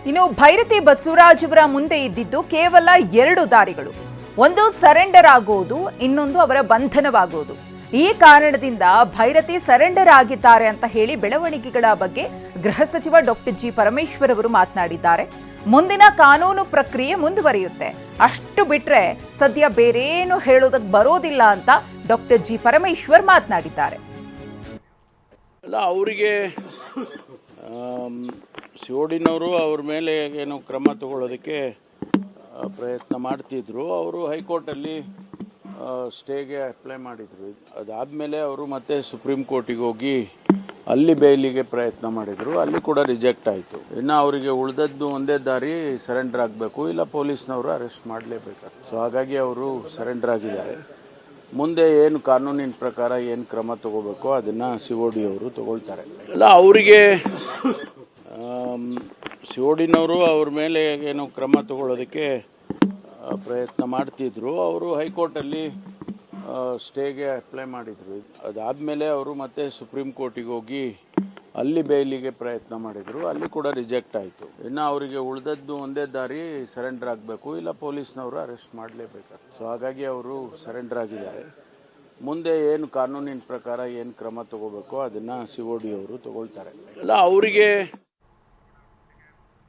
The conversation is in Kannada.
ಇನ್ನು ಭೈರತಿ ಬಸವರಾಜ್ ಅವರ ಮುಂದೆ ಇದ್ದಿದ್ದು ಕೇವಲ 2 ದಾರಿಗಳು. ಒಂದು ಸರೆಂಡರ್ ಆಗೋದು, ಇನ್ನೊಂದು ಅವರ ಬಂಧನವಾಗೋದು. ಈ ಕಾರಣದಿಂದ ಭೈರತಿ ಸರೆಂಡರ್ ಆಗಿದ್ದಾರೆ ಅಂತ ಹೇಳಿ ಬೆಳವಣಿಗೆಗಳ ಬಗ್ಗೆ ಗೃಹ ಸಚಿವ ಡಾಕ್ಟರ್ ಜಿ ಪರಮೇಶ್ವರ್ ಅವರು ಮಾತನಾಡಿದ್ದಾರೆ. ಮುಂದಿನ ಕಾನೂನು ಪ್ರಕ್ರಿಯೆ ಮುಂದುವರಿಯುತ್ತೆ, ಅಷ್ಟು ಬಿಟ್ರೆ ಸದ್ಯ ಬೇರೇನು ಹೇಳೋದಕ್ಕೆ ಬರೋದಿಲ್ಲ ಅಂತ ಡಾಕ್ಟರ್ ಜಿ ಪರಮೇಶ್ವರ್ ಮಾತನಾಡಿದ್ದಾರೆ. ಅವರಿಗೆ ಸಿಒಡಿನವರು ಅವ್ರ ಮೇಲೆ ಏನು ಕ್ರಮ ತಗೊಳ್ಳೋದಕ್ಕೆ ಪ್ರಯತ್ನ ಮಾಡ್ತಿದ್ರು. ಅವರು ಹೈಕೋರ್ಟಲ್ಲಿ ಸ್ಟೇಗೆ ಅಪ್ಲೈ ಮಾಡಿದರು. ಅದಾದಮೇಲೆ ಅವರು ಮತ್ತೆ ಸುಪ್ರೀಂ ಕೋರ್ಟಿಗೆ ಹೋಗಿ ಅಲ್ಲಿ ಬೇಲಿಗೆ ಪ್ರಯತ್ನ ಮಾಡಿದರು. ಅಲ್ಲಿ ಕೂಡ ರಿಜೆಕ್ಟ್ ಆಯಿತು. ಇನ್ನು ಅವರಿಗೆ ಉಳಿದದ್ದು ಒಂದೇ ದಾರಿ, ಸರೆಂಡರ್ ಆಗಬೇಕು, ಇಲ್ಲ ಪೊಲೀಸ್ನವರು ಅರೆಸ್ಟ್ ಮಾಡಲೇಬೇಕು. ಸೊ ಹಾಗಾಗಿ ಅವರು ಸರೆಂಡರ್ ಆಗಿದ್ದಾರೆ. ಮುಂದೆ ಏನು ಕಾನೂನಿನ ಪ್ರಕಾರ ಏನು ಕ್ರಮ ತಗೋಬೇಕು ಅದನ್ನು ಸಿಒಡಿ ಅವರು ತಗೊಳ್ತಾರೆ. ಅಲ್ಲ, ಅವರಿಗೆ ಸಿಒಡಿನವರು ಅವ್ರ ಮೇಲೆ ಏನು ಕ್ರಮ ತಗೊಳ್ಳೋದಕ್ಕೆ ಪ್ರಯತ್ನ ಮಾಡ್ತಿದ್ರು. ಅವರು ಹೈಕೋರ್ಟಲ್ಲಿ ಸ್ಟೇಗೆ ಅಪ್ಲೈ ಮಾಡಿದರು. ಅದಾದಮೇಲೆ ಅವರು ಮತ್ತೆ ಸುಪ್ರೀಂ ಕೋರ್ಟಿಗೆ ಹೋಗಿ ಅಲ್ಲಿ ಬೇಲಿಗೆ ಪ್ರಯತ್ನ ಮಾಡಿದರು. ಅಲ್ಲಿ ಕೂಡ ರಿಜೆಕ್ಟ್ ಆಯಿತು. ಇನ್ನು ಅವರಿಗೆ ಉಳಿದದ್ದು ಒಂದೇ ದಾರಿ, ಸರೆಂಡರ್ ಆಗಬೇಕು, ಇಲ್ಲ ಪೊಲೀಸ್ನವರು ಅರೆಸ್ಟ್ ಮಾಡಲೇಬೇಕು. ಸೊ ಹಾಗಾಗಿ ಅವರು ಸರೆಂಡರ್ ಆಗಿದ್ದಾರೆ. ಮುಂದೆ ಏನು ಕಾನೂನಿನ ಪ್ರಕಾರ ಏನು ಕ್ರಮ ತಗೋಬೇಕು ಅದನ್ನು ಸಿಒಡಿ ಅವರು ತಗೊಳ್ತಾರೆ. ಅಲ್ಲ, ಅವರಿಗೆ